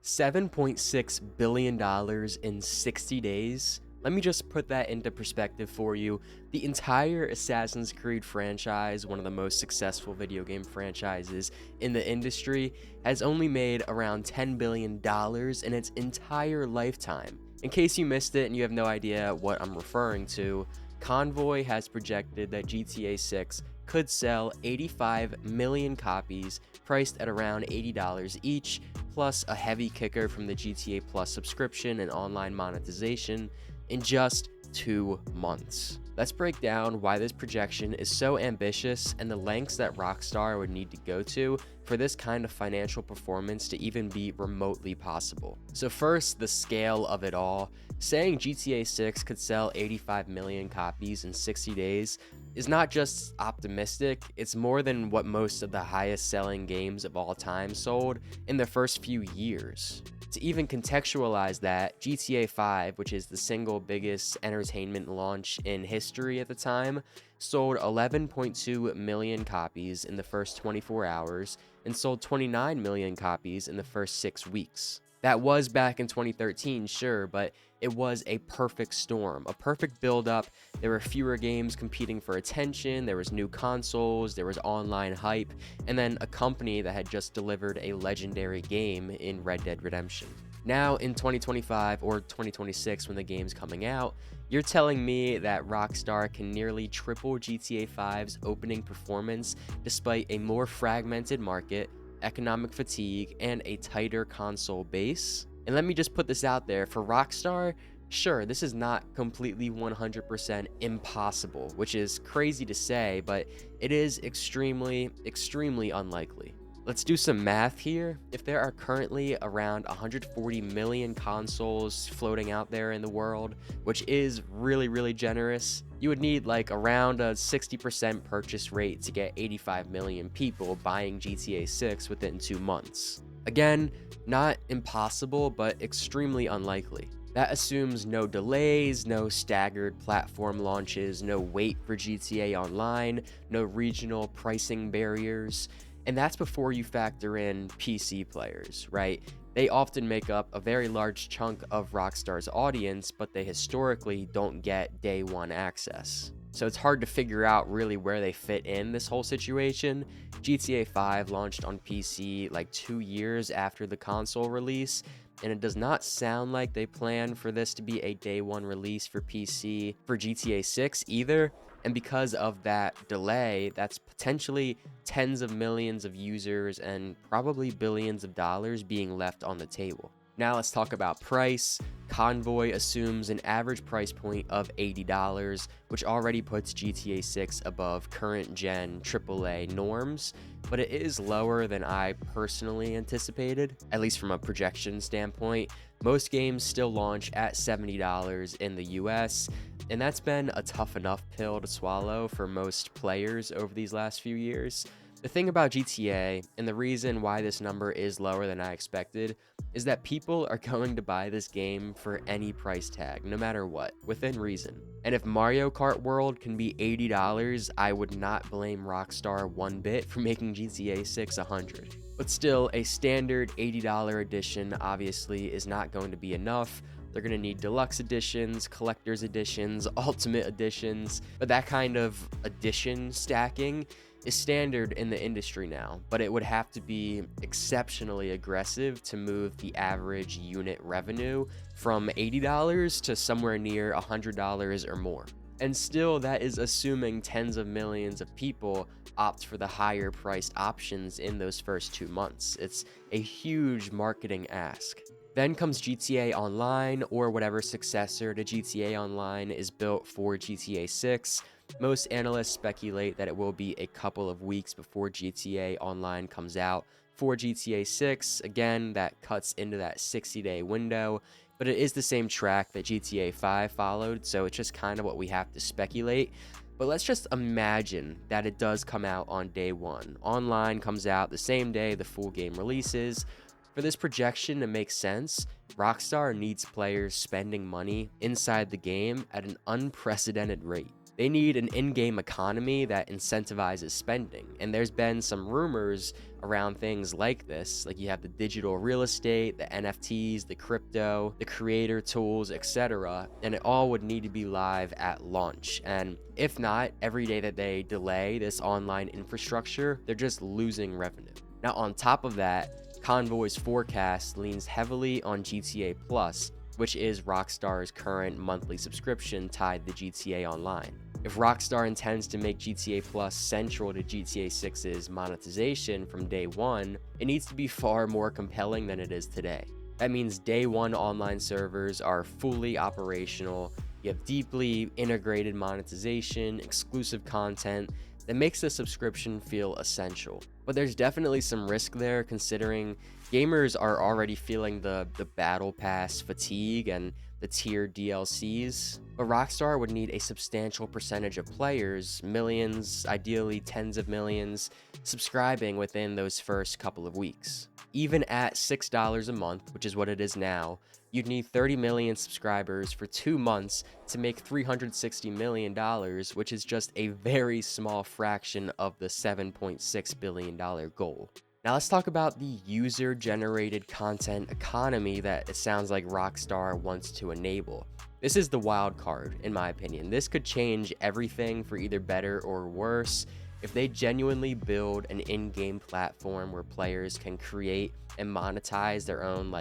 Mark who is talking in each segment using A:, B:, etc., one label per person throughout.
A: $7.6 billion in 60 days. Let me just put that into perspective for you. The entire Assassin's Creed franchise, one of the most successful video game franchises in the industry, has only made around $10 billion in its entire lifetime. In case you missed it and you have no idea what I'm referring to, Convoy has projected that GTA 6 could sell 85 million copies, priced at around $80 each, plus a heavy kicker from the GTA Plus subscription and online monetization in just 2 months. Let's break down why this projection is so ambitious and the lengths that Rockstar would need to go to for this kind of financial performance to even be remotely possible. So first, the scale of it all. Saying GTA 6 could sell 85 million copies in 60 days is not just optimistic, it's more than what most of the highest selling games of all time sold in their first few years. To even contextualize that, GTA 5, which is the single biggest entertainment launch in history at the time, sold 11.2 million copies in the first 24 hours and sold 29 million copies in the first 6 weeks. That was back in 2013, sure, but it was a perfect storm, a perfect build-up. There were fewer games competing for attention, there was new consoles, there was online hype, and then a company that had just delivered a legendary game in Red Dead Redemption. Now, in 2025 or 2026, when the game's coming out, you're telling me that Rockstar can nearly triple GTA 5's opening performance despite a more fragmented market, economic fatigue, and a tighter console base? And let me just put this out there, for Rockstar, sure, this is not completely 100% impossible, which is crazy to say, but it is extremely, extremely unlikely. Let's do some math here. If there are currently around 140 million consoles floating out there in the world, which is really, really generous, you would need like around a 60% purchase rate to get 85 million people buying GTA 6 within 2 months. Again, not impossible, but extremely unlikely. That assumes no delays, no staggered platform launches, no wait for GTA Online, no regional pricing barriers. And that's before you factor in PC players, right? They often make up a very large chunk of Rockstar's audience, but they historically don't get day one access. So it's hard to figure out really where they fit in this whole situation. GTA 5 launched on PC like 2 years after the console release, and it does not sound like they plan for this to be a day one release for PC for GTA 6 either. And because of that delay, that's potentially tens of millions of users and probably billions of dollars being left on the table. Now let's talk about price. Convoy assumes an average price point of $80, which already puts GTA 6 above current gen AAA norms, but it is lower than I personally anticipated, at least from a projection standpoint. Most games still launch at $70 in the US, and that's been a tough enough pill to swallow for most players over these last few years. The thing about GTA, and the reason why this number is lower than I expected, is that people are going to buy this game for any price tag, no matter what, within reason. And if Mario Kart World can be $80, I would not blame Rockstar one bit for making GTA 6 $100. But still, a standard $80 edition obviously is not going to be enough. They're going to need deluxe editions, collector's editions, ultimate editions, but that kind of edition stacking is standard in the industry now, but it would have to be exceptionally aggressive to move the average unit revenue from $80 to somewhere near $100 or more. And still, that is assuming tens of millions of people opt for the higher priced options in those first 2 months. It's a huge marketing ask. Then comes GTA Online, or whatever successor to GTA Online is built for GTA 6. Most analysts speculate that it will be a couple of weeks before GTA Online comes out for GTA 6. Again, that cuts into that 60-day window, but it is the same track that GTA 5 followed, so it's just kind of what we have to speculate. But let's just imagine that it does come out on day one. Online comes out the same day the full game releases. For this projection to make sense, Rockstar needs players spending money inside the game at an unprecedented rate. They need an in-game economy that incentivizes spending. And there's been some rumors around things like this. Like you have the digital real estate, the NFTs, the crypto, the creator tools, etc. And it all would need to be live at launch. And if not, every day that they delay this online infrastructure, they're just losing revenue. Now, on top of that, Convoy's forecast leans heavily on GTA Plus, which is Rockstar's current monthly subscription tied to GTA Online. If Rockstar intends to make GTA Plus central to GTA 6's monetization from day one, it needs to be far more compelling than it is today. That means day one online servers are fully operational, you have deeply integrated monetization, exclusive content that makes the subscription feel essential. But there's definitely some risk there, considering gamers are already feeling the battle pass fatigue and the tiered DLCs. But Rockstar would need a substantial percentage of players, millions, ideally tens of millions, subscribing within those first couple of weeks. Even at $6 a month, which is what it is now, you'd need 30 million subscribers for 2 months to make $360 million, which is just a very small fraction of the $7.6 billion goal. Now let's talk about the user-generated content economy that it sounds like Rockstar wants to enable. This is the wild card, in my opinion. This could change everything for either better or worse. If they genuinely build an in-game platform where players can create and monetize their own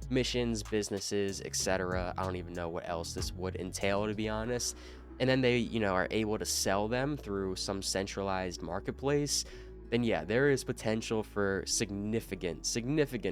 A: missions, businesses, etc. I don't even know what else this would entail, to be honest. And then they, are able to sell them through some centralized marketplace, then yeah, there is potential for significant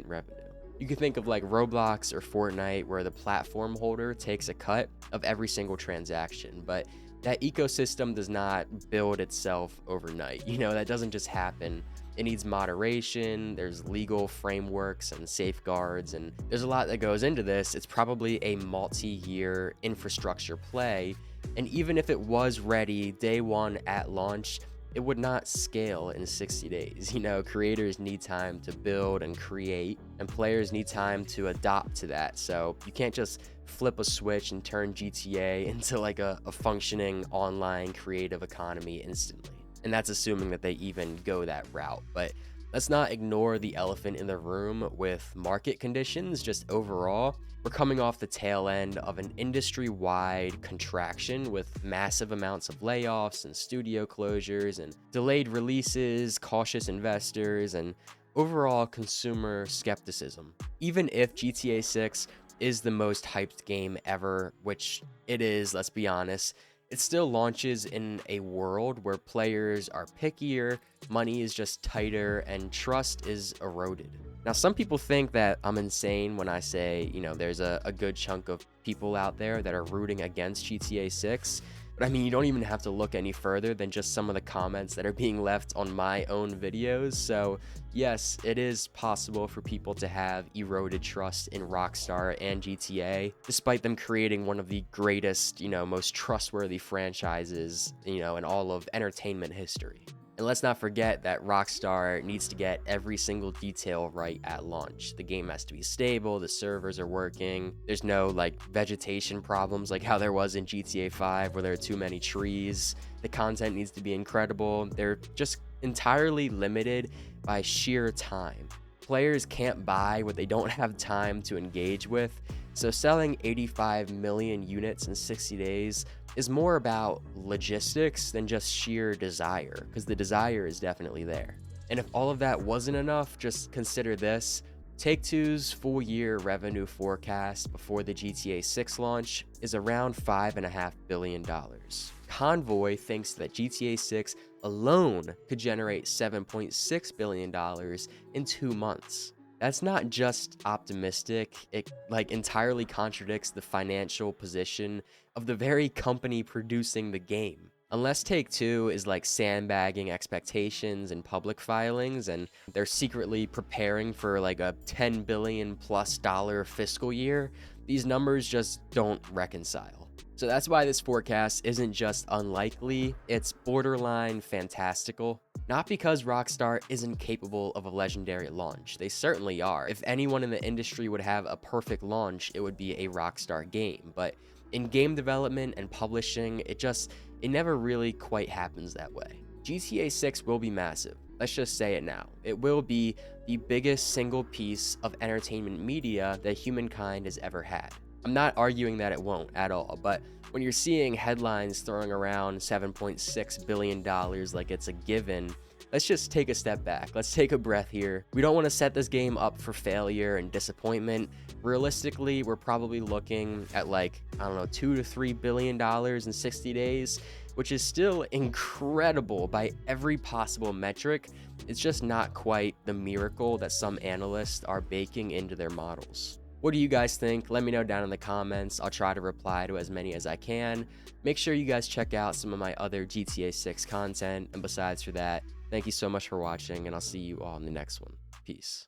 A: revenue. You could think of like Roblox or Fortnite, where the platform holder takes a cut of every single transaction, but that ecosystem does not build itself overnight. That doesn't just happen. It needs moderation, there's legal frameworks and safeguards, and there's a lot that goes into this. It's probably a multi-year infrastructure play, and even if it was ready day one at launch, it would not scale in 60 days. Creators need time to build and create, and players need time to adopt to that. So you can't just flip a switch and turn GTA into like a functioning online creative economy instantly. And that's assuming that they even go that route. But let's not ignore the elephant in the room with market conditions. Just overall, we're coming off the tail end of an industry-wide contraction with massive amounts of layoffs and studio closures and delayed releases, cautious investors, and overall consumer skepticism. Even if GTA 6 is the most hyped game ever, which it is, let's be honest, it still launches in a world where players are pickier, money is just tighter, and trust is eroded. Now, some people think that I'm insane when I say, there's a good chunk of people out there that are rooting against GTA 6. But I mean, you don't even have to look any further than just some of the comments that are being left on my own videos. So yes, it is possible for people to have eroded trust in Rockstar and GTA, despite them creating one of the greatest, most trustworthy franchises, in all of entertainment history. And let's not forget that Rockstar needs to get every single detail right at launch. The game has to be stable, the servers are working, there's no vegetation problems like how there was in GTA 5 where there are too many trees. The content needs to be incredible. They're just entirely limited by sheer time. Players can't buy what they don't have time to engage with, so selling 85 million units in 60 days is more about logistics than just sheer desire, because the desire is definitely there. And if all of that wasn't enough, just consider this. Take-Two's full-year revenue forecast before the GTA 6 launch is around $5.5 billion. Convoy thinks that GTA 6 alone could generate $7.6 billion in 2 months. That's not just optimistic, it entirely contradicts the financial position of the very company producing the game. Unless Take-Two is sandbagging expectations in public filings and they're secretly preparing for a $10 billion plus fiscal year, these numbers just don't reconcile. So that's why this forecast isn't just unlikely, it's borderline fantastical. Not because Rockstar isn't capable of a legendary launch, they certainly are. If anyone in the industry would have a perfect launch, it would be a Rockstar game. But in game development and publishing, it it never really quite happens that way. GTA 6 will be massive. Let's just say it now. It will be the biggest single piece of entertainment media that humankind has ever had. I'm not arguing that it won't at all, but when you're seeing headlines throwing around $7.6 billion like it's a given, let's just take a step back. Let's take a breath here. We don't want to set this game up for failure and disappointment. Realistically, we're probably looking at like, I don't know, $2 to $3 billion in 60 days, which is still incredible by every possible metric. It's just not quite the miracle that some analysts are baking into their models. What do you guys think? Let me know down in the comments. I'll try to reply to as many as I can. Make sure you guys check out some of my other GTA 6 content. And besides for that, thank you so much for watching, and I'll see you all in the next one. Peace.